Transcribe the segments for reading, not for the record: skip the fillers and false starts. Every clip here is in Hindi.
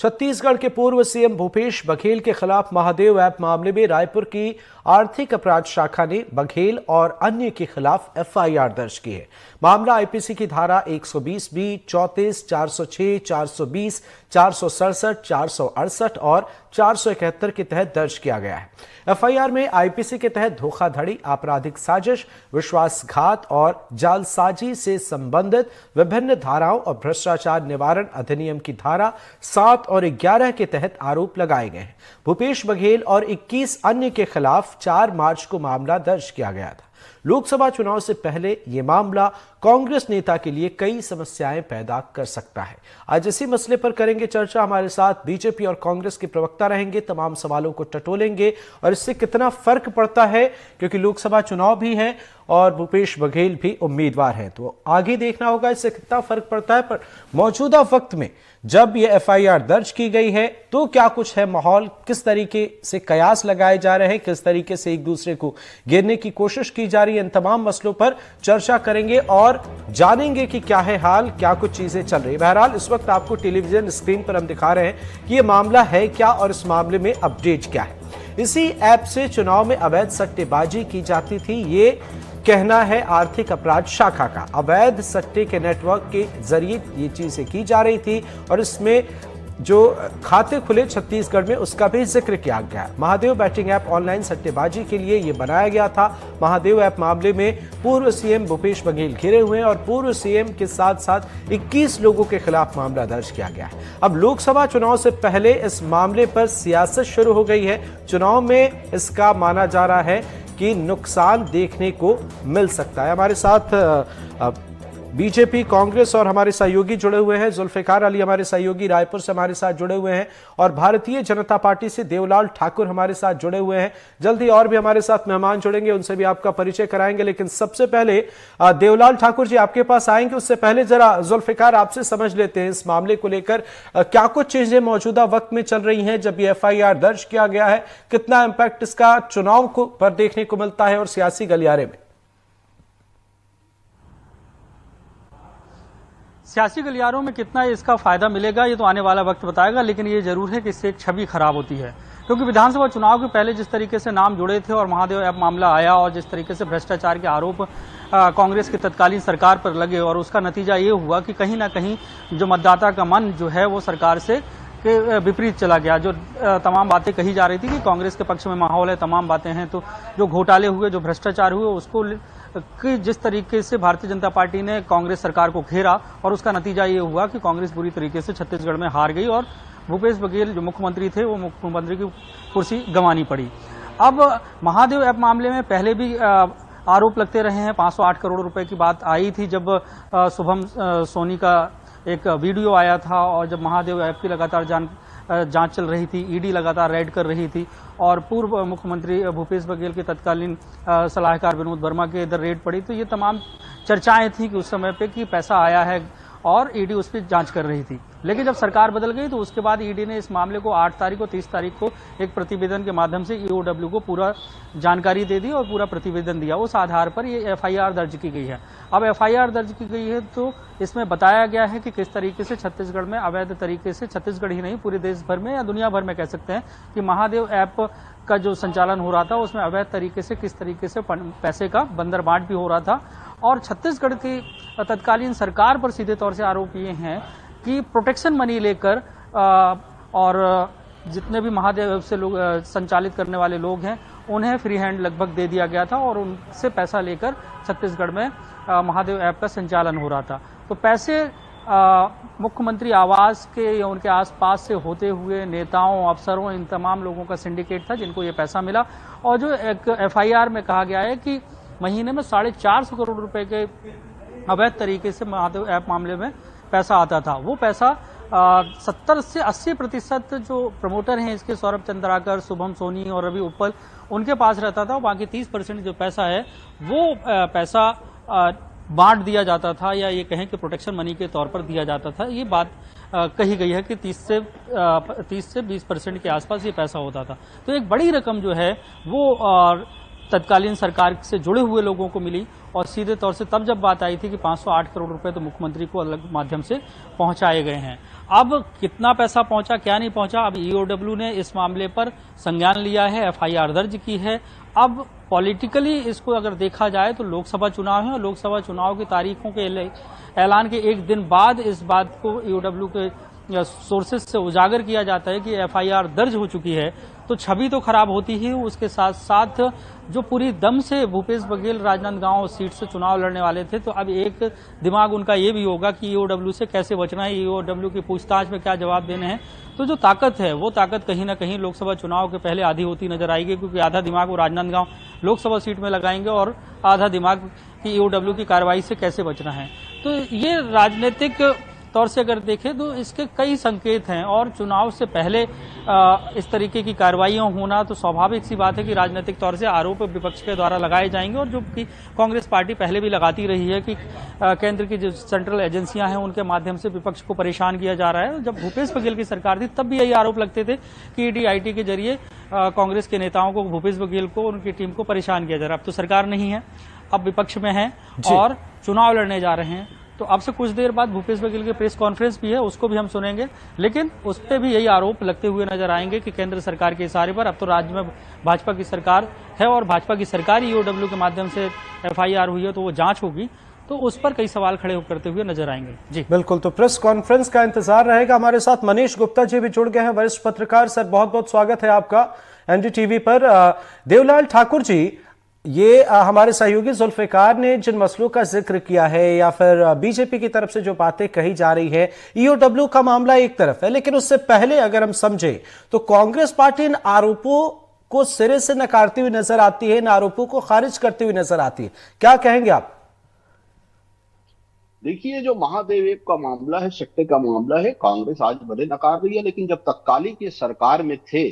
छत्तीसगढ़ के पूर्व सीएम भूपेश बघेल के खिलाफ महादेव ऐप मामले में रायपुर की आर्थिक अपराध शाखा ने बघेल और अन्य के खिलाफ एफआईआर दर्ज की है। मामला आईपीसी की धारा 120 बी, 34, 406, 420, 467, 468 और 471 के तहत दर्ज किया गया है। एफआईआर में आईपीसी के तहत धोखाधड़ी, आपराधिक साजिश, विश्वासघात और जालसाजी से संबंधित विभिन्न धाराओं और भ्रष्टाचार निवारण अधिनियम की धारा 7 और 11 के तहत आरोप लगाए गए हैं। भूपेश बघेल और 21 अन्य के खिलाफ 4 मार्च को मामला दर्ज किया गया था। लोकसभा चुनाव से पहले यह मामला कांग्रेस नेता के लिए कई समस्याएं पैदा कर सकता है। आज इसी मसले पर करेंगे चर्चा। हमारे साथ बीजेपी और कांग्रेस के प्रवक्ता रहेंगे, तमाम सवालों को टटोलेंगे और इससे कितना फर्क पड़ता है, क्योंकि लोकसभा चुनाव भी है और भूपेश बघेल भी उम्मीदवार हैं, तो आगे देखना होगा इससे कितना फर्क पड़ता है। पर मौजूदा वक्त में जब ये एफआईआर दर्ज की गई है तो क्या कुछ है माहौल, किस तरीके से कयास लगाए जा रहे हैं, किस तरीके से एक दूसरे को घेरने की कोशिश की जा रही है, इन तमाम मसलों पर चर्चा करेंगे और जानेंगे कि क्या है हाल, क्या कुछ चीजें चल रही है। बहरहाल इस वक्त आपको टेलीविजन स्क्रीन पर हम दिखा रहे हैं कि यह मामला है क्या और इस मामले में अपडेट क्या है। इसी ऐप से चुनाव में अवैध सट्टेबाजी की जाती थी, ये कहना है आर्थिक अपराध शाखा का। अवैध सट्टे के नेटवर्क के जरिए ये चीजें की जा रही थी और इसमें जो खाते खुले छत्तीसगढ़ में उसका भी जिक्र किया गया। महादेव बैटिंग ऐप ऑनलाइन सट्टेबाजी के लिए यह बनाया गया था। महादेव ऐप मामले में पूर्व सीएम भूपेश बघेल घिरे हुए हैं और पूर्व सीएम के साथ साथ 21 लोगों के खिलाफ मामला दर्ज किया गया है। अब लोकसभा चुनाव से पहले इस मामले पर सियासत शुरू हो गई है। चुनाव में इसका माना जा रहा है कि नुकसान देखने को मिल सकता है। हमारे साथ बीजेपी, कांग्रेस और हमारे सहयोगी जुड़े हुए हैं। जुल्फिकार अली हमारे सहयोगी रायपुर से हमारे साथ जुड़े हुए हैं और भारतीय जनता पार्टी से देवलाल ठाकुर हमारे साथ जुड़े हुए हैं। जल्दी और भी हमारे साथ मेहमान जुड़ेंगे, उनसे भी आपका परिचय कराएंगे। लेकिन सबसे पहले देवलाल ठाकुर जी आपके पास आएंगे, उससे पहले जरा जुल्फिकार आपसे समझ लेते हैं इस मामले को लेकर क्या कुछ चीजें मौजूदा वक्त में चल रही हैं। जब ये एफआईआर दर्ज किया गया है, कितना इंपैक्ट इसका चुनाव पर देखने को मिलता है और सियासी गलियारे में? सियासी गलियारों में कितना इसका फायदा मिलेगा ये तो आने वाला वक्त बताएगा, लेकिन ये जरूर है कि इससे एक छवि खराब होती है, क्योंकि विधानसभा चुनाव के पहले जिस तरीके से नाम जुड़े थे और महादेव ऐप मामला आया और जिस तरीके से भ्रष्टाचार के आरोप कांग्रेस की तत्कालीन सरकार पर लगे और उसका नतीजा ये हुआ कि कहीं ना कहीं जो मतदाता का मन जो है वो सरकार से के विपरीत चला गया। जो तमाम बातें कही जा रही थी कि कांग्रेस के पक्ष में माहौल है, तमाम बातें हैं, तो जो घोटाले हुए, जो भ्रष्टाचार हुए, उसको कि जिस तरीके से भारतीय जनता पार्टी ने कांग्रेस सरकार को घेरा और उसका नतीजा ये हुआ कि कांग्रेस बुरी तरीके से छत्तीसगढ़ में हार गई और भूपेश बघेल जो मुख्यमंत्री थे वो मुख्यमंत्री की कुर्सी गंवानी पड़ी। अब महादेव ऐप मामले में पहले भी आरोप लगते रहे हैं। 508 करोड़ रुपए की बात आई थी जब शुभम सोनी का एक वीडियो आया था और जब महादेव ऐप की लगातार जांच चल रही थी, ईडी लगातार रेड कर रही थी और पूर्व मुख्यमंत्री भूपेश बघेल के तत्कालीन सलाहकार विनोद वर्मा के इधर रेड पड़ी, तो ये तमाम चर्चाएं थी कि उस समय पे कि पैसा आया है और ईडी उस पर जांच कर रही थी। लेकिन जब सरकार बदल गई तो उसके बाद ईडी ने इस मामले को 8 तारीख को 30 तारीख को एक प्रतिवेदन के माध्यम से ईओडब्ल्यू को पूरा जानकारी दे दी और पूरा प्रतिवेदन दिया। उस आधार पर ये एफआईआर दर्ज की गई है। अब एफआईआर दर्ज की गई है तो इसमें बताया गया है कि किस तरीके से छत्तीसगढ़ में अवैध तरीके से, छत्तीसगढ़ ही नहीं पूरे देश भर में या दुनिया भर में कह सकते हैं कि महादेव ऐप का जो संचालन हो रहा था उसमें अवैध तरीके से किस तरीके से पैसे का बंदरबांट भी हो रहा था। और छत्तीसगढ़ की तत्कालीन सरकार पर सीधे तौर से आरोप ये हैं कि प्रोटेक्शन मनी लेकर और जितने भी महादेव से लोग संचालित करने वाले लोग हैं उन्हें फ्री हैंड लगभग दे दिया गया था और उनसे पैसा लेकर छत्तीसगढ़ में महादेव ऐप का संचालन हो रहा था। तो पैसे मुख्यमंत्री आवास के या उनके आसपास से होते हुए नेताओं, अफसरों, इन तमाम लोगों का सिंडिकेट था जिनको ये पैसा मिला। और जो एक एफआईआर में कहा गया है कि महीने में 450 करोड़ रुपए के अवैध तरीके से महादेव ऐप मामले में पैसा आता था। वो पैसा 70 से 80% जो प्रमोटर हैं इसके, सौरभ चंद्राकर, शुभम सोनी और रवि उप्पल, उनके पास रहता था। बाकी 30% जो पैसा है वो पैसा बांट दिया जाता था या ये कहें कि प्रोटेक्शन मनी के तौर पर दिया जाता था। ये बात कही गई है कि 30 से 20% के आसपास ये पैसा होता था। तो एक बड़ी रकम जो है वो तत्कालीन सरकार से जुड़े हुए लोगों को मिली और सीधे तौर से तब जब बात आई थी कि 508 करोड़ रुपए तो मुख्यमंत्री को अलग माध्यम से पहुंचाए गए हैं। अब कितना पैसा पहुंचा, क्या नहीं पहुंचा, अब ईओडब्ल्यू ने इस मामले पर संज्ञान लिया है, एफआईआर दर्ज की है। अब पॉलिटिकली इसको अगर देखा जाए तो लोकसभा चुनाव है और लोकसभा चुनाव की तारीखों के ऐलान के एक दिन बाद इस बात को ईओडब्ल्यू के सोर्सेज से उजागर किया जाता है कि एफआईआर दर्ज हो चुकी है, तो छवि तो खराब होती ही, उसके साथ साथ जो पूरी दम से भूपेश बघेल राजनांदगांव सीट से चुनाव लड़ने वाले थे, तो अब एक दिमाग उनका ये भी होगा कि ईओडब्ल्यू से कैसे बचना है, ईओडब्ल्यू की पूछताछ में क्या जवाब देने हैं। तो जो ताकत है वो ताकत कहीं ना कहीं लोकसभा चुनाव के पहले आधी होती नजर आएगी, क्योंकि आधा दिमाग वो राजनांदगांव लोकसभा सीट में लगाएंगे और आधा दिमाग की ईओडब्ल्यू की कार्रवाई से कैसे बचना है। तो ये राजनीतिक तौर से अगर देखें तो इसके कई संकेत हैं और चुनाव से पहले इस तरीके की कार्रवाइयां होना तो स्वाभाविक सी बात है कि राजनीतिक तौर से आरोप विपक्ष के द्वारा लगाए जाएंगे, और जो कि कांग्रेस पार्टी पहले भी लगाती रही है कि केंद्र की जो सेंट्रल एजेंसियां हैं उनके माध्यम से विपक्ष को परेशान किया जा रहा है। जब भूपेश बघेल की सरकार थी तब भी यही आरोप लगते थे कि ईडी आईटी के जरिए कांग्रेस के नेताओं को, भूपेश बघेल को, उनकी टीम को परेशान किया जा रहा है। अब तो सरकार नहीं है, अब विपक्ष में है और चुनाव लड़ने जा रहे हैं। तो अब से कुछ देर बाद भूपेश बघेल की प्रेस कॉन्फ्रेंस भी है, उसको भी हम सुनेंगे, लेकिन उस पर भी यही आरोप लगते हुए नजर आएंगे कि केंद्र सरकार के इशारे पर अब तो राज्य में भाजपा की सरकार है और भाजपा की सरकार ईओडब्ल्यू के माध्यम से एफआईआर हुई है तो वो जांच होगी, तो उस पर कई सवाल खड़े करते हुए नजर आएंगे। जी बिल्कुल, तो प्रेस कॉन्फ्रेंस का इंतजार रहेगा। हमारे साथ मनीष गुप्ता जी भी जुड़ गए हैं, वरिष्ठ पत्रकार। सर, बहुत बहुत स्वागत है आपका एनडीटीवी पर। देवलाल ठाकुर जी, ये हमारे सहयोगी जुल्फिकार ने जिन मसलों का जिक्र किया है या फिर बीजेपी की तरफ से जो बातें कही जा रही है, ईओडब्ल्यू का मामला एक तरफ है, लेकिन उससे पहले अगर हम समझें तो कांग्रेस पार्टी इन आरोपों को सिरे से नकारती हुई नजर आती है, इन आरोपों को खारिज करती हुई नजर आती है। क्या कहेंगे आप? देखिए, जो महादेव ऐप का मामला है, सट्टे का मामला है, कांग्रेस आज भले नकार रही है, लेकिन जब तत्कालीन की सरकार में थे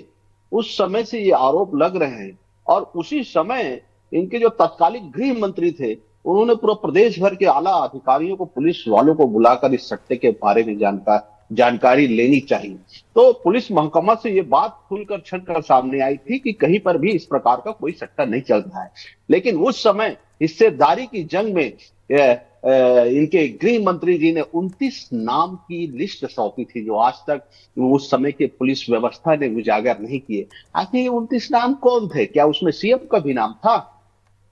उस समय से ये आरोप लग रहे हैं। और उसी समय इनके जो तत्कालीन गृह मंत्री थे उन्होंने पूरा प्रदेश भर के आला अधिकारियों को, पुलिस वालों को बुलाकर इस सट्टे के बारे में जानकारी लेनी चाहिए। तो पुलिस महकमा से ये बात खुलकर छलकर सामने आई थी कि कहीं पर भी इस प्रकार का कोई सट्टा नहीं चल रहा है। लेकिन उस समय हिस्सेदारी की जंग में इनके गृह मंत्री जी ने 29 नाम की लिस्ट सौंपी थी, जो आज तक उस समय के पुलिस व्यवस्था ने उजागर नहीं किए। आखिर 29 नाम कौन थे? क्या उसमें सीएम का भी नाम था?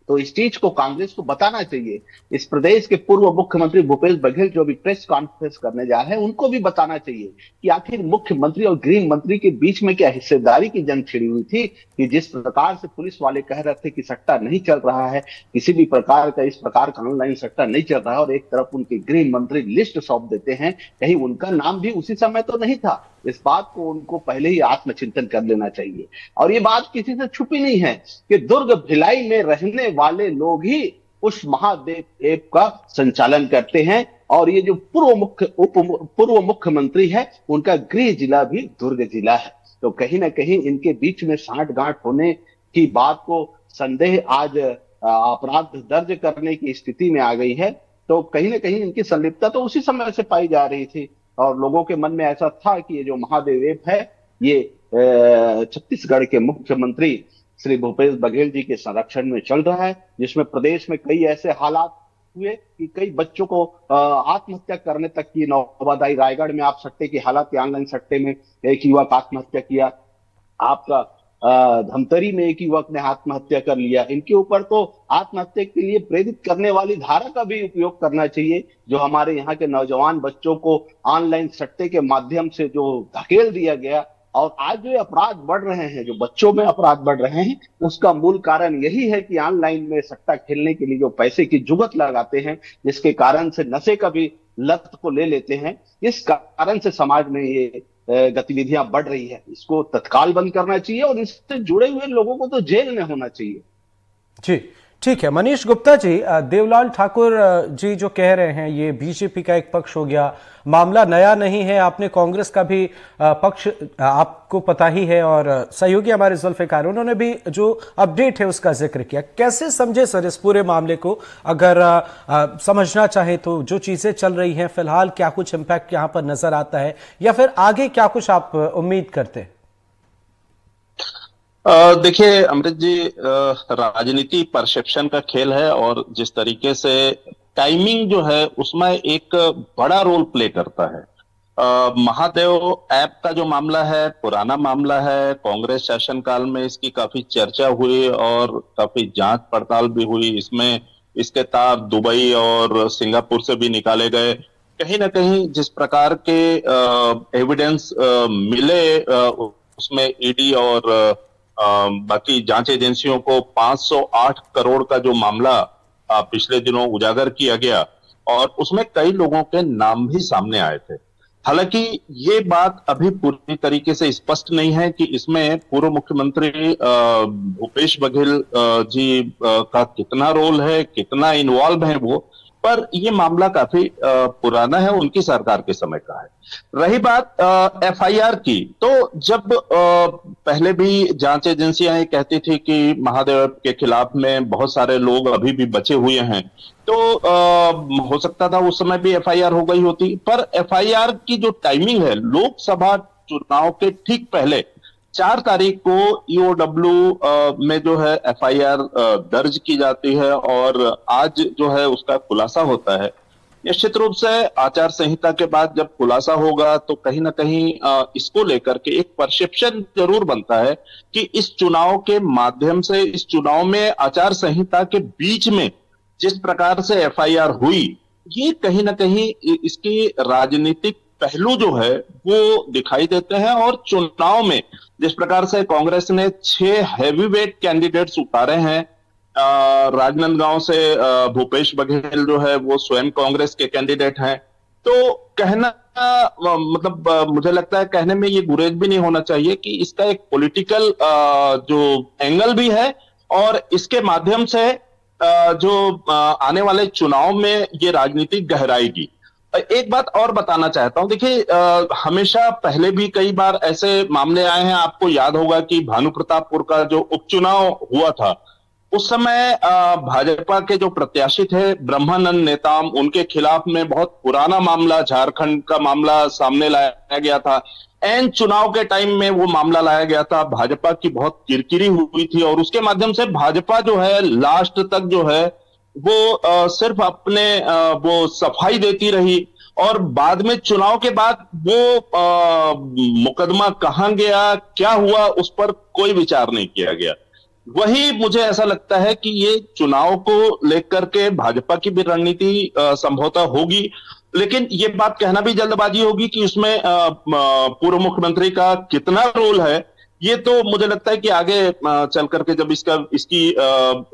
तो इस चीज को कांग्रेस को बताना चाहिए। इस प्रदेश के पूर्व मुख्यमंत्री भूपेश बघेल जो भी प्रेस कॉन्फ्रेंस करने जा रहे हैं, उनको भी बताना चाहिए कि आखिर मुख्यमंत्री और गृह मंत्री के बीच में क्या हिस्सेदारी की जंग छिड़ी हुई थी कि जिस प्रकार से पुलिस वाले कह रहे थे कि सट्टा नहीं चल रहा है, किसी भी प्रकार का इस प्रकार का ऑनलाइन सट्टा नहीं चल रहा है, और एक तरफ उनके गृह मंत्री लिस्ट सौंप देते हैं, कहीं उनका नाम भी उसी समय तो नहीं था। इस बात को उनको पहले ही आत्मचिंतन कर लेना चाहिए। और ये बात किसी से छुपी नहीं है कि दुर्ग भिलाई में रहने वाले लोग ही उस महादेव ऐप का संचालन करते हैं, और ये जो पूर्व मुख्यमंत्री है उनका गृह जिला भी दुर्ग जिला है। तो कहीं ना कहीं इनके बीच में सांठ-गांठ होने की बात को संदेह आज अपराध दर्ज करने की स्थिति में आ गई है। तो कहीं ना कहीं इनकी संलिप्तता तो उसी समय से पाई जा रही थी, और लोगों के मन में ऐसा था कि ये जो महादेव ऐप है ये छत्तीसगढ़ के मुख्यमंत्री श्री भूपेश बघेल जी के संरक्षण में चल रहा है, जिसमें प्रदेश में कई ऐसे हालात हुए कि कई बच्चों को आत्महत्या करने तक की नौबत आई। रायगढ़ में आप सट्टे की हालत, ऑनलाइन सट्टे में एक युवक आत्महत्या किया, आपका धमतरी में एक युवक ने आत्महत्या कर लिया। इनके ऊपर तो आत्महत्या के लिए प्रेरित करने वाली धारा का भी उपयोग करना चाहिए, जो हमारे यहाँ के नौजवान बच्चों को ऑनलाइन सट्टे के माध्यम से जो धकेल दिया गया। और आज जो अपराध बढ़ रहे हैं, जो बच्चों में अपराध बढ़ रहे हैं, उसका मूल कारण यही है कि ऑनलाइन में सट्टा खेलने के लिए जो पैसे की जुगत लगाते हैं, जिसके कारण से नशे का भी लत को ले लेते हैं। इस कारण से समाज में ये गतिविधियां बढ़ रही है। इसको तत्काल बंद करना चाहिए और इससे जुड़े हुए लोगों को तो जेल में होना चाहिए। जी ठीक है। मनीष गुप्ता जी, देवलाल ठाकुर जी जो कह रहे हैं ये बीजेपी का एक पक्ष हो गया, मामला नया नहीं है, आपने कांग्रेस का भी पक्ष आपको पता ही है, और सहयोगी हमारे जुल्फिकार उन्होंने भी जो अपडेट है उसका जिक्र किया। कैसे समझे सर इस पूरे मामले को? अगर समझना चाहे तो जो चीजें चल रही हैं फिलहाल, क्या कुछ इम्पैक्ट यहां पर नजर आता है, या फिर आगे क्या कुछ आप उम्मीद करते हैं? देखिए अमृत जी, राजनीति परसेप्शन का खेल है, और जिस तरीके से टाइमिंग जो है उसमें एक बड़ा रोल प्ले करता है। महादेव ऐप का जो मामला है पुराना मामला है, कांग्रेस शासनकाल में इसकी काफी चर्चा हुई और काफी जांच पड़ताल भी हुई इसमें। इसके तार दुबई और सिंगापुर से भी निकाले गए। कहीं ना कहीं जिस प्रकार के एविडेंस मिले, उसमें ईडी और बाकी जांच एजेंसियों को 508 करोड़ का जो मामला पिछले दिनों उजागर किया गया, और उसमें कई लोगों के नाम भी सामने आए थे। हालांकि ये बात अभी पूरी तरीके से स्पष्ट नहीं है कि इसमें पूर्व मुख्यमंत्री भूपेश बघेल जी का कितना रोल है, कितना इन्वॉल्व है वो। पर ये मामला काफी पुराना है, उनकी सरकार के समय का है। रही बात एफआईआर की, तो जब पहले भी जांच एजेंसियां ये कहती थी कि महादेव के खिलाफ में बहुत सारे लोग अभी भी बचे हुए हैं, तो हो सकता था उस समय भी एफआईआर हो गई होती। पर एफआईआर की जो टाइमिंग है, लोकसभा चुनाव के ठीक पहले 4 तारीख को ईओडब्ल्यू में जो है एफआईआर दर्ज की जाती है, और आज जो है उसका खुलासा होता है। निश्चित रूप से आचार संहिता के बाद जब खुलासा होगा तो कहीं ना कहीं इसको लेकर के एक परसेप्शन जरूर बनता है कि इस चुनाव के माध्यम से, इस चुनाव में आचार संहिता के बीच में जिस प्रकार से एफआईआर हुई, ये कहीं ना कहीं इसकी राजनीतिक पहलू जो है वो दिखाई देते हैं। और चुनाव में जिस प्रकार से कांग्रेस ने 6 हैवीवेट कैंडिडेट्स उतारे हैं, राजनांदगांव से भूपेश बघेल जो है वो स्वयं कांग्रेस के कैंडिडेट हैं, तो कहना मतलब मुझे लगता है कहने में ये गुरेज भी नहीं होना चाहिए कि इसका एक पॉलिटिकल जो एंगल भी है, और इसके माध्यम से जो आने वाले चुनाव में ये राजनीतिक गहराएगी। एक बात और बताना चाहता हूं, देखिए हमेशा पहले भी कई बार ऐसे मामले आए हैं। आपको याद होगा कि भानु प्रतापपुर का जो उपचुनाव हुआ था, उस समय भाजपा के जो प्रत्याशी थे ब्रह्मानंद नेताम, उनके खिलाफ में बहुत पुराना मामला, झारखंड का मामला सामने लाया गया था। एन चुनाव के टाइम में वो मामला लाया गया था, भाजपा की बहुत किरकिरी हुई थी, और उसके माध्यम से भाजपा जो है लास्ट तक जो है वो सिर्फ अपने वो सफाई देती रही, और बाद में चुनाव के बाद वो मुकदमा कहां गया, क्या हुआ, उस पर कोई विचार नहीं किया गया। वही मुझे ऐसा लगता है कि ये चुनाव को लेकर के भाजपा की भी रणनीति संभवतः होगी, लेकिन ये बात कहना भी जल्दबाजी होगी कि उसमें पूर्व मुख्यमंत्री का कितना रोल है। ये तो मुझे लगता है कि आगे चल करके जब इसकी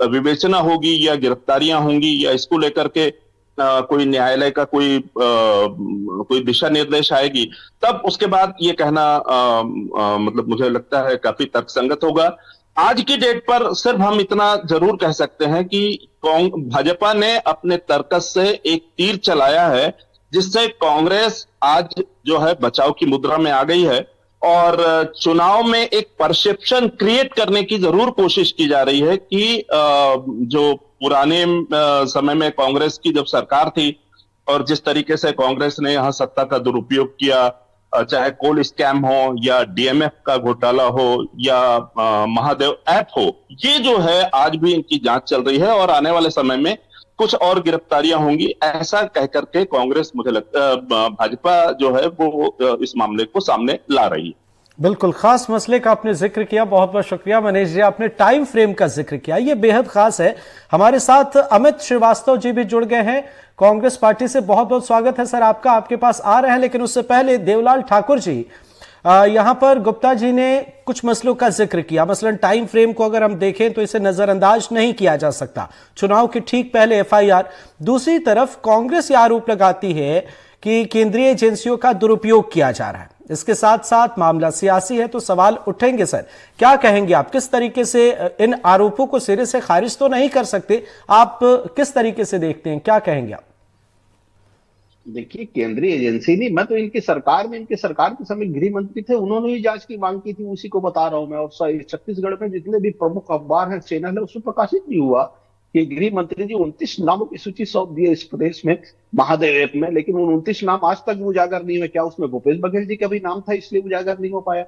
विवेचना होगी, या गिरफ्तारियां होंगी, या इसको लेकर के कोई न्यायालय का कोई दिशा निर्देश आएगी, तब उसके बाद ये कहना मतलब मुझे लगता है काफी तर्कसंगत होगा। आज की डेट पर सिर्फ हम इतना जरूर कह सकते हैं कि भाजपा ने अपने तर्कस से एक तीर चलाया है, जिससे कांग्रेस आज जो है बचाव की मुद्रा में आ गई है, और चुनाव में एक परसेप्शन क्रिएट करने की जरूर कोशिश की जा रही है कि जो पुराने समय में कांग्रेस की जब सरकार थी, और जिस तरीके से कांग्रेस ने यहां सत्ता का दुरुपयोग किया, चाहे कोल स्कैम हो, या डीएमएफ का घोटाला हो, या महादेव ऐप हो, ये जो है आज भी इनकी जांच चल रही है, और आने वाले समय में कुछ और गिरफ्तारियां होंगी, ऐसा कह करके कांग्रेस, मुझे लगता है भाजपा जो है वो इस मामले को सामने ला रही है। बिल्कुल खास मसले का आपने जिक्र किया, बहुत बहुत शुक्रिया मनीष जी। आपने टाइम फ्रेम का जिक्र किया, ये बेहद खास है। हमारे साथ अमित श्रीवास्तव जी भी जुड़ गए हैं कांग्रेस पार्टी से। बहुत बहुत स्वागत है सर आपका, आपके पास आ रहे हैं। लेकिन उससे पहले देवलाल ठाकुर जी, यहां पर गुप्ता जी ने कुछ मसलों का जिक्र किया। मसलन टाइम फ्रेम को अगर हम देखें तो इसे नजरअंदाज नहीं किया जा सकता, चुनाव के ठीक पहले एफआईआर। दूसरी तरफ कांग्रेस यह आरोप लगाती है कि केंद्रीय एजेंसियों का दुरुपयोग किया जा रहा है। इसके साथ साथ मामला सियासी है, तो सवाल उठेंगे सर, क्या कहेंगे आप? किस तरीके से इन आरोपों को सिरे से खारिज तो नहीं कर सकते, आप किस तरीके से देखते हैं, क्या कहेंगे आप? देखिए, केंद्रीय एजेंसी नहीं, मैं तो इनकी सरकार में, इनकी सरकार के समय गृह मंत्री थे, उन्होंने ही जांच की मांग की थी, उसी को बता रहा हूं मैं। और छत्तीसगढ़ में जितने भी प्रमुख अखबार हैं, चैनल है, उसमें प्रकाशित भी हुआ कि गृह मंत्री जी 29 नामों की सूची सौंप दी है इस प्रदेश में महादेव ऐप में, लेकिन उन 29 नाम आज तक भी उजागर नहीं हुए। क्या उसमें भूपेश बघेल जी का भी नाम था इसलिए उजागर नहीं हो पाया?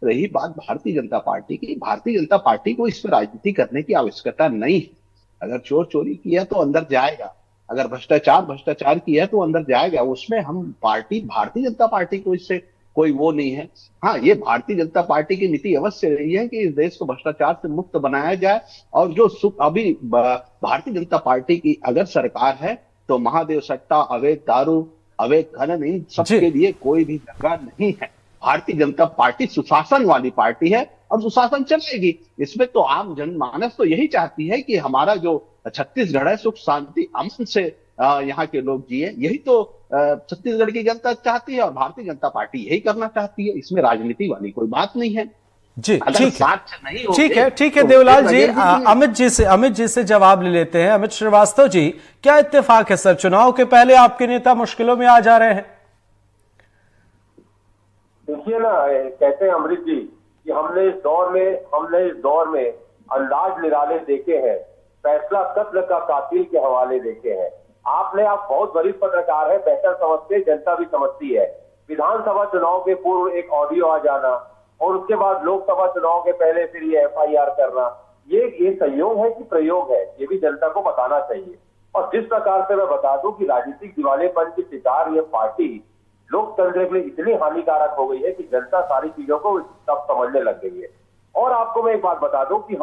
रही बात भारतीय जनता पार्टी की, भारतीय जनता पार्टी को इस पर राजनीति करने की आवश्यकता नहीं है। अगर चोर चोरी किया तो अंदर जाएगा, अगर भ्रष्टाचार किया है तो अंदर जाएगा। उसमें हम पार्टी भारतीय जनता पार्टी को इससे कोई वो नहीं है। हाँ, ये भारतीय जनता पार्टी की नीति अवश्य रही है कि इस देश को भ्रष्टाचार से मुक्त बनाया जाए, और जो अभी भारतीय जनता पार्टी की अगर सरकार है तो महादेव सट्टा, अवैध दारू, अवैध खनन, इन सबके लिए कोई भी जगह नहीं है। भारतीय जनता पार्टी सुशासन वाली पार्टी है और सुशासन चलेगी। इसमें तो आम जनमानस तो यही चाहती है कि हमारा जो छत्तीसगढ़ है सुख शांति अमन से यहाँ के लोग जिए। यही तो छत्तीसगढ़ की जनता चाहती है और भारतीय जनता पार्टी यही करना चाहती है। इसमें राजनीति वाली कोई बात नहीं है जी। ठीक है तो देवलाल जी, अमित जी से जवाब ले लेते हैं। अमित श्रीवास्तव जी, क्या इत्तेफाक है सर, चुनाव के पहले आपके नेता मुश्किलों में आ जा रहे हैं? देखिए ना, कहते हैं अमृत जी कि हमने इस दौर में अंदाज निराले देखे हैं, फैसला कत्ल का कातिल के हवाले देखे हैं। आप बहुत वरिष्ठ पत्रकार है, बेहतर समझते, जनता भी समझती है। विधानसभा चुनाव के पूर्व एक ऑडियो आ जाना और उसके बाद लोकसभा चुनाव के पहले फिर ये एफआईआर करना, ये संयोग है कि प्रयोग है, ये भी जनता को बताना चाहिए। और जिस प्रकार से मैं बता दूं कि राजनीतिक दिवालेपन की शिकार ये पार्टी लोकतंत्र के लिए इतनी हानिकारक हो गई है कि जनता सारी चीजों को तब समझने लग गई है। और आपको मैं एक बात बता दूं कि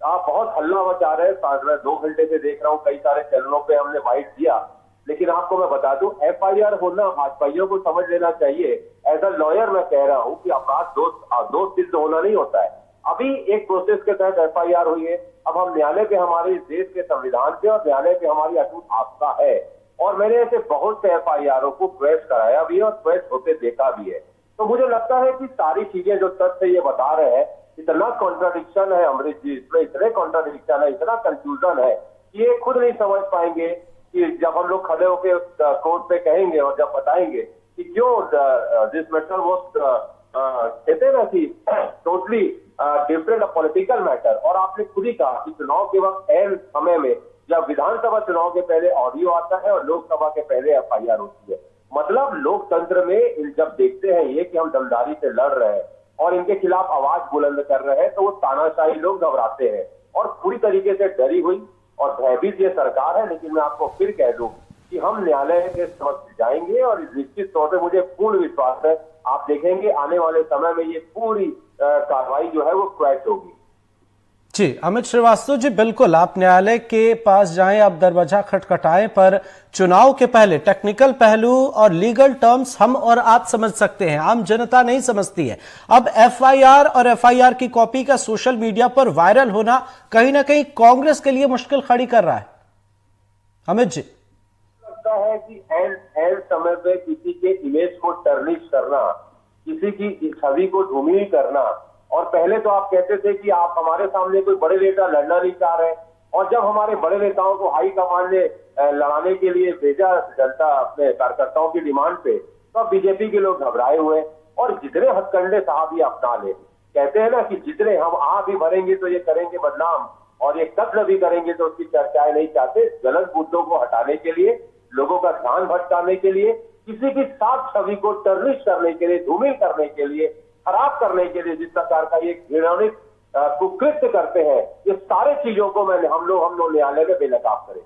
आप बहुत हल्ला मचा रहे हैं, 2 घंटे से देख रहा हूं, कई सारे चैनलों पे हमने बाइट दिया, लेकिन आपको मैं बता दूं एफआईआर होना भाजपाइयों को समझ लेना चाहिए। एज अ लॉयर मैं कह रहा हूं कि अपराध दोष सिद्ध होना नहीं होता है। अभी एक प्रोसेस के तहत एफआईआर हुई है, अब हम न्यायालय पे, हमारे इस देश के संविधान पे और न्यायालय पे हमारी अटूट आस्था है। और मैंने ऐसे बहुत से एफआईआरों को क्वेश कराया भी है और क्वेश होते देखा भी है। तो मुझे लगता है कि सारी चीजें जो तथ्य ये बता रहे हैं, इतना कॉन्ट्राडिक्शन है अमृत जी, इसमें इतने कॉन्ट्राडिक्शन है, इतना कंफ्यूजन है कि ये खुद नहीं समझ पाएंगे कि जब हम लोग खड़े होकर कोर्ट पे कहेंगे और जब बताएंगे कि क्यों दिस मैटर वाज कहते ना कि टोटली डिफरेंट पॉलिटिकल मैटर। और आपने खुद ही कहा कि चुनाव के वक्त एन समय में जब विधानसभा चुनाव के पहले ऑडियो आता है और लोकसभा के पहले एफआईआर होती है, मतलब लोकतंत्र में जब देखते हैं ये कि हम दमदारी से लड़ रहे हैं और इनके खिलाफ आवाज बुलंद कर रहे हैं, तो वो तानाशाही लोग घबराते हैं और पूरी तरीके से डरी हुई और भयभीत ये सरकार है। लेकिन मैं आपको फिर कह दूं कि हम न्यायालय के समक्ष जाएंगे और निश्चित तौर पे मुझे पूर्ण विश्वास है, आप देखेंगे आने वाले समय में ये पूरी कार्रवाई जो है वो क्वैश होगी। जी अमित श्रीवास्तव जी, बिल्कुल आप न्यायालय के पास जाएं, आप दरवाजा खटखटाएं, पर चुनाव के पहले टेक्निकल पहलू और लीगल टर्म्स हम और आप समझ सकते हैं, आम जनता नहीं समझती है। अब एफआईआर और एफआईआर की कॉपी का सोशल मीडिया पर वायरल होना कहीं ना कहीं कांग्रेस के लिए मुश्किल खड़ी कर रहा है। अमित जी, लगता है कि एंड समय पे किसी के इमेज को टर्निश करना, किसी की छवि को धूमिल करना, और पहले तो आप कहते थे कि आप हमारे सामने कोई बड़े नेता लड़ना नहीं चाह रहे, और जब हमारे बड़े नेताओं को हाई कमांड ने लड़ाने के लिए भेजा जनता अपने कार्यकर्ताओं की डिमांड पे, तो अब बीजेपी के लोग घबराए हुए और जितने हथकंडे साहब ये अपना ले, कहते हैं ना कि जितने हम भी भरेंगे तो ये करेंगे बदनाम और ये कत्ल भी करेंगे तो उसकी चर्चाएं नहीं चाहते। गलत मुद्दों को हटाने के लिए, लोगों का ध्यान भटकाने के लिए, किसी की साफ छवि को टर्निश करने के लिए, धूमिल करने के लिए, खराब करने के लिए जिस प्रकार का ये घृणित कुकृत्य करते हैं, ये सारे चीजों को हम लोग न्यायालय में बेनकाब करें।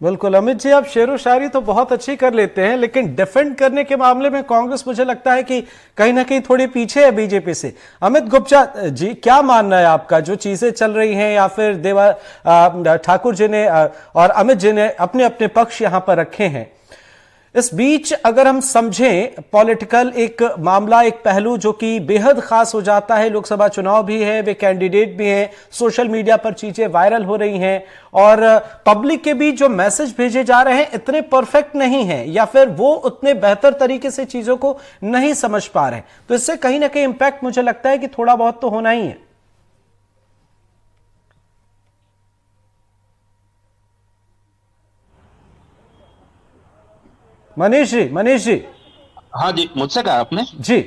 बिल्कुल अमित जी, आप शेरो शायरी तो बहुत अच्छी कर लेते हैं, लेकिन डिफेंड करने के मामले में कांग्रेस मुझे लगता है कि कहीं ना कहीं थोड़ी पीछे है बीजेपी से। अमित गुप्ता जी, क्या मानना है आपका, जो चीजें चल रही हैं, या फिर ठाकुर जी ने और अमित जी ने अपने अपने पक्ष यहां पर रखे हैं, इस बीच अगर हम समझें पॉलिटिकल एक मामला, एक पहलू जो कि बेहद खास हो जाता है, लोकसभा चुनाव भी है, वे कैंडिडेट भी हैं, सोशल मीडिया पर चीजें वायरल हो रही हैं और पब्लिक के बीच जो मैसेज भेजे जा रहे हैं इतने परफेक्ट नहीं हैं, या फिर वो उतने बेहतर तरीके से चीजों को नहीं समझ पा रहे हैं, तो इससे कहीं ना कहीं इंपैक्ट मुझे लगता है कि थोड़ा बहुत तो होना ही है। मनीष जी। हाँ जी, मुझसे कहा आपने? जी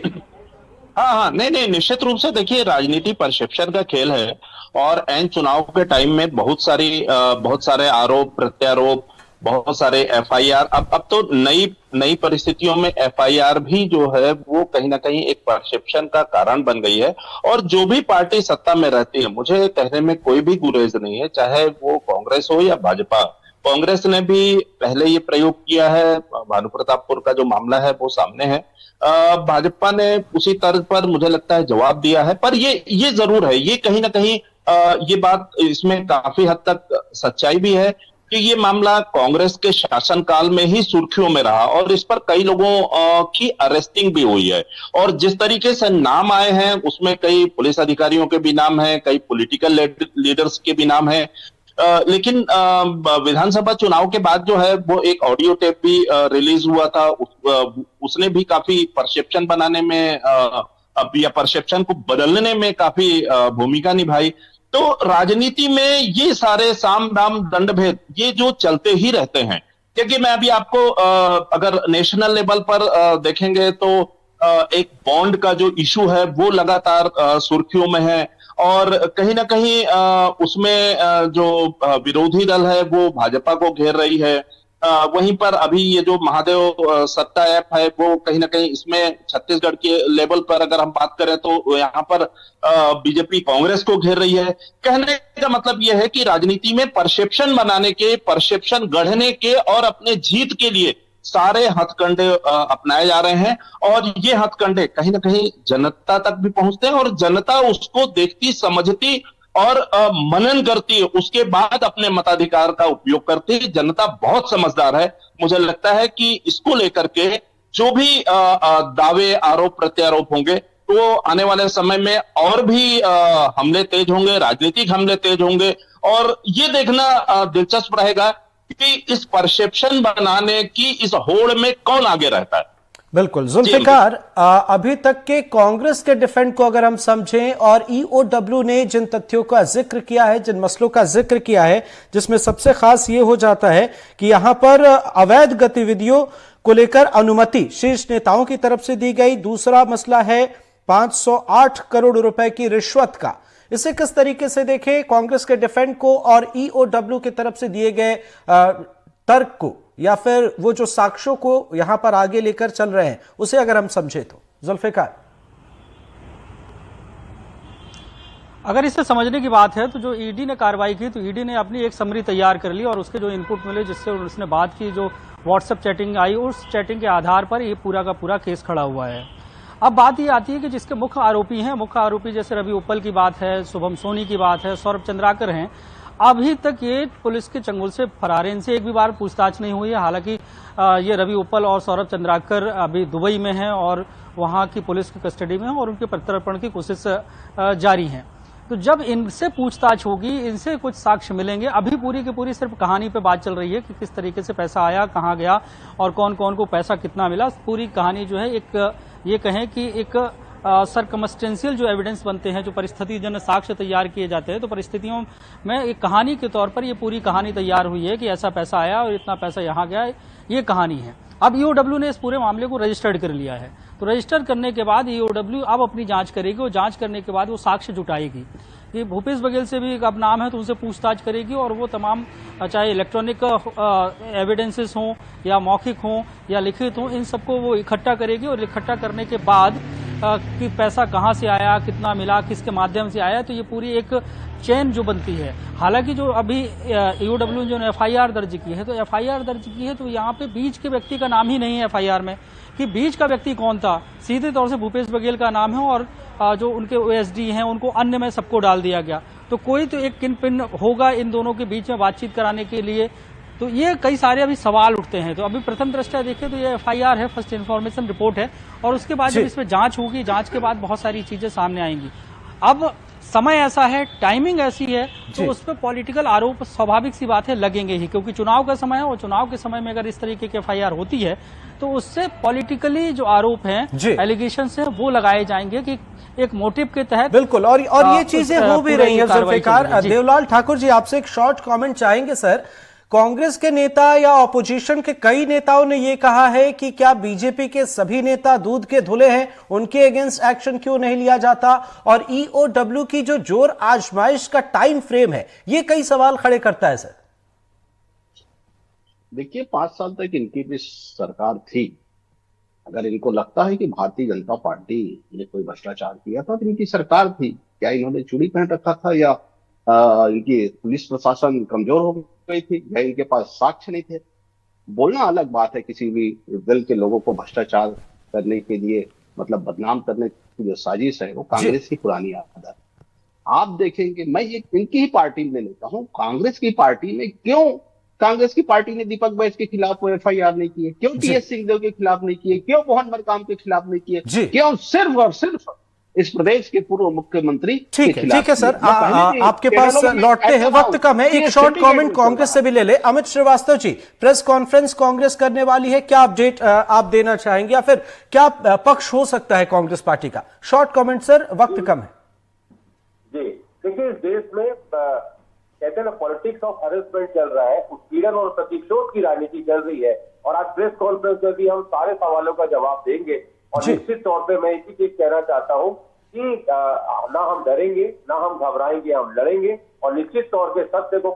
हाँ, नहीं, निश्चित रूप से देखिए, राजनीति परसेप्शन का खेल है और एन चुनाव के टाइम में बहुत सारे आरोप प्रत्यारोप, बहुत सारे एफआईआर, अब तो नई परिस्थितियों में एफआईआर भी जो है वो कहीं ना कहीं एक परसेप्शन का कारण बन गई है। और जो भी पार्टी सत्ता में रहती है, मुझे कहने में कोई भी गुरेज नहीं है, चाहे वो कांग्रेस हो या भाजपा। कांग्रेस ने भी पहले ये प्रयोग किया है, भानु प्रतापपुर का जो मामला है वो सामने है। भाजपा ने उसी तर्ज पर मुझे लगता है जवाब दिया है। पर ये जरूर है, ये कहीं ना कहीं ये बात इसमें काफी हद तक सच्चाई भी है कि ये मामला कांग्रेस के शासनकाल में ही सुर्खियों में रहा और इस पर कई लोगों की अरेस्टिंग भी हुई है। और जिस तरीके से नाम आए हैं उसमें कई पुलिस अधिकारियों के भी नाम है, कई पॉलिटिकल लीडर्स के भी नाम है। लेकिन विधानसभा चुनाव के बाद जो है वो एक ऑडियो टेप भी रिलीज हुआ था, उसने भी काफी परसेप्शन बनाने में या परसेप्शन को बदलने में काफी भूमिका निभाई। तो राजनीति में ये सारे साम दाम दंड भेद ये जो चलते ही रहते हैं, क्योंकि मैं अभी आपको अगर नेशनल लेवल पर देखेंगे तो एक बॉन्ड का जो इशू है वो लगातार सुर्खियों में है और कहीं ना कहीं उसमें जो विरोधी दल है वो भाजपा को घेर रही है। वहीं पर अभी ये जो महादेव सत्ता ऐप है वो कहीं ना कहीं इसमें छत्तीसगढ़ के लेवल पर अगर हम बात करें तो यहाँ पर बीजेपी कांग्रेस को घेर रही है। कहने का मतलब यह है कि राजनीति में परसेप्शन बनाने के, परसेप्शन गढ़ने के और अपने जीत के लिए सारे हथकंडे अपनाए जा रहे हैं और ये हथकंडे कहीं ना कहीं जनता तक भी पहुंचते हैं और जनता उसको देखती समझती और मनन करती है, उसके बाद अपने मताधिकार का उपयोग करती है। जनता बहुत समझदार है। मुझे लगता है कि इसको लेकर के जो भी दावे आरोप प्रत्यारोप होंगे तो आने वाले समय में और भी हमले तेज होंगे, राजनीतिक हमले तेज होंगे और ये देखना दिलचस्प रहेगा कि इस परसेप्शन बनाने की इस होड़ में कौन आगे रहता है। बिल्कुल जुल्फिकार, अभी तक के कांग्रेस के डिफेंड को अगर हम समझें और ईओडब्ल्यू ने जिन तथ्यों का जिक्र किया है, जिन मसलों का जिक्र किया है, जिसमें सबसे खास ये हो जाता है कि यहां पर अवैध गतिविधियों को लेकर अनुमति शीर्ष नेताओं की तरफ से दी गई। दूसरा मसला है 508 करोड़ रुपए की रिश्वत का। इसे किस तरीके से देखें, कांग्रेस के डिफेंड को और ईओडब्ल्यू की तरफ से दिए गए तर्क को या फिर वो जो साक्ष्यों को यहां पर आगे लेकर चल रहे हैं उसे अगर हम समझे तो जुल्फिकार। अगर इसे समझने की बात है तो जो ईडी ने कार्रवाई की तो ईडी ने अपनी एक समरी तैयार कर ली और उसके जो इनपुट मिले जिससे उसने बात की, जो व्हाट्सएप चैटिंग आई, उस चैटिंग के आधार पर ये पूरा का पूरा केस खड़ा हुआ है। अब बात ये आती है कि जिसके मुख्य आरोपी जैसे रवि उप्पल की बात है, शुभम सोनी की बात है, सौरभ चंद्राकर हैं, अभी तक ये पुलिस के चंगुल से फरार हैं। इनसे एक भी बार पूछताछ नहीं हुई है। हालांकि ये रवि उप्पल और सौरभ चंद्राकर अभी दुबई में हैं और वहां की पुलिस की कस्टडी में हैं और उनके प्रत्यर्पण की कोशिश जारी है। तो जब इनसे पूछताछ होगी, इनसे कुछ साक्ष्य मिलेंगे। अभी पूरी की पूरी सिर्फ कहानी पे बात चल रही है कि किस तरीके से पैसा आया, कहाँ गया और कौन कौन को पैसा कितना मिला। पूरी कहानी जो है एक ये कहें कि एक सरकमस्टेंशियल जो एविडेंस बनते हैं, जो परिस्थितिजन्य साक्ष्य तैयार किए जाते हैं, तो परिस्थितियों में एक कहानी के तौर पर ये पूरी कहानी तैयार हुई है कि ऐसा पैसा आया और इतना पैसा यहाँ गया, ये कहानी है। अब ईओडब्ल्यू ने इस पूरे मामले को रजिस्टर्ड कर लिया है। तो रजिस्टर करने के बाद ईओडब्ल्यू अब अपनी जांच करेगी और जांच करने के बाद वो साक्ष्य जुटाएगी। ये भूपेश बघेल से भी अब नाम है तो उनसे पूछताछ करेगी और वो तमाम चाहे इलेक्ट्रॉनिक एविडेंसेस हों या मौखिक हों या लिखित हों, इन सबको वो इकट्ठा करेगी और इकट्ठा करने के बाद कि पैसा कहाँ से आया, कितना मिला, किसके माध्यम से आया, तो ये पूरी एक चेन जो बनती है। हालांकि जो अभी ईओडब्ल्यू जो एफआईआर दर्ज की है, तो एफआईआर दर्ज की है तो यहाँ पे बीच के व्यक्ति का नाम ही नहीं है एफआईआर में कि बीच का व्यक्ति कौन था। सीधे तौर से भूपेश बघेल का नाम है और जो उनके ओएसडी हैं उनको अन्य में सबको डाल दिया गया। तो कोई तो एक किन पिन होगा इन दोनों के बीच में बातचीत कराने के लिए। तो ये कई सारे अभी सवाल उठते हैं। तो अभी प्रथम दृष्टया देखें तो ये एफआईआर है, फर्स्ट इन्फॉर्मेशन रिपोर्ट है और उसके बाद जब इसमें जांच होगी, जांच के बाद बहुत सारी चीजें सामने आएंगी। अब समय ऐसा है, टाइमिंग ऐसी है, तो उस पर पॉलिटिकल आरोप स्वाभाविक सी बात है लगेंगे ही, क्योंकि चुनाव का समय है और चुनाव के समय में अगर इस तरीके की एफआईआर होती है तो उससे पॉलिटिकली जो आरोप हैं, एलिगेशंस हैं, वो लगाए जाएंगे कि एक मोटिव के तहत। बिल्कुल, और ये चीजें हो भी रही हैं। जुल्फिकार, देवलाल ठाकुर जी आपसे एक शॉर्ट कमेंट चाहेंगे सर। कांग्रेस के नेता या ऑपोजिशन के कई नेताओं ने यह कहा है कि क्या बीजेपी के सभी नेता दूध के धुले हैं, उनके अगेंस्ट एक्शन क्यों नहीं लिया जाता, और ईओडब्ल्यू की जो जोर आजमाइश का टाइम फ्रेम है, ये कई सवाल खड़े करता है सर। देखिए, 5 साल तक इनकी भी सरकार थी। अगर इनको लगता है कि भारतीय जनता पार्टी ने कोई भ्रष्टाचार किया था तो इनकी सरकार थी। क्या इन्होंने चूड़ी पहन रखा था, या इनकी पुलिस प्रशासन कमजोर हो गई थी, या इनके पास साक्ष्य नहीं थे? बोलना अलग बात है, किसी भी दल के लोगों को भ्रष्टाचार करने के लिए, मतलब बदनाम करने की जो साजिश है वो कांग्रेस की पुरानी आदत है। आप देखेंगे, मैं ये इनकी ही पार्टी में लेता हूं, कांग्रेस की पार्टी में क्यों कांग्रेस की पार्टी ने दीपक बैज के खिलाफ एफआईआर नहीं किए, क्यों टीएस सिंहदेव के खिलाफ नहीं किए, क्यों मोहन मरकाम के खिलाफ नहीं किए, क्यों सिर्फ और सिर्फ इस प्रदेश के पूर्व मुख्यमंत्री के खिलाफ? ठीक है सर, आपके पास लौटते हैं, वक्त कम है। एक शॉर्ट कमेंट कांग्रेस से भी ले ले। अमित श्रीवास्तव जी, प्रेस कॉन्फ्रेंस कांग्रेस करने वाली है, क्या अपडेट आप देना चाहेंगे, या फिर क्या पक्ष हो सकता है कांग्रेस पार्टी का? शॉर्ट कमेंट सर, वक्त कम है जी। देखिए, इस देश में कहते हैं ना, पॉलिटिक्स ऑफ हरेसमेंट चल रहा है, उत्पीड़न और प्रतिशोध की राजनीति चल रही है। और आज प्रेस कॉन्फ्रेंस में भी हम सारे सवालों का जवाब देंगे। और निश्चित तौर पे मैं इसी चीज कहना चाहता हूं कि ना हम डरेंगे, ना हम घबराएंगे, हम लड़ेंगे। और निश्चित तौर पे सत्य को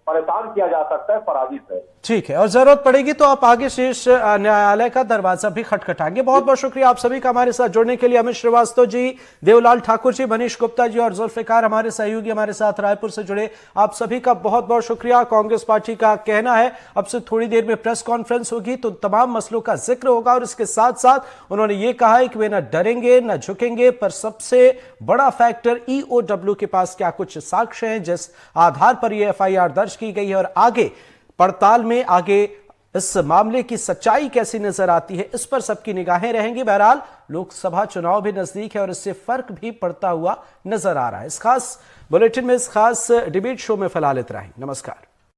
परेशान किया जा सकता है, पराजित है। ठीक है, और जरूरत पड़ेगी तो आप आगे शीर्ष न्यायालय का दरवाजा भी खटखटाएंगे। बहुत बहुत शुक्रिया आप सभी का हमारे साथ जुड़ने के लिए। अमित श्रीवास्तव जी, देवलाल ठाकुर जी, मनीष गुप्ता जी और जुल्फिकार हमारे सहयोगी हमारे साथ रायपुर से जुड़े, आप सभी का बहुत बहुत शुक्रिया। कांग्रेस पार्टी का कहना है अब से थोड़ी देर में प्रेस कॉन्फ्रेंस होगी तो तमाम मसलों का जिक्र होगा, और इसके साथ साथ उन्होंने ये कहा है कि वे न डरेंगे न झुकेंगे, पर सबसे बड़ा फैक्टर ईओडब्ल्यू के पास क्या कुछ साक्ष्य हैं जिस आधार पर यह एफआईआर दर्ज की गई है, और आगे पड़ताल में आगे इस मामले की सच्चाई कैसी नजर आती है, इस पर सबकी निगाहें रहेंगी। बहरहाल लोकसभा चुनाव भी नजदीक है और इससे फर्क भी पड़ता हुआ नजर आ रहा है। इस खास बुलेटिन में, इस खास डिबेट शो में फिलहाल इतना ही। नमस्कार।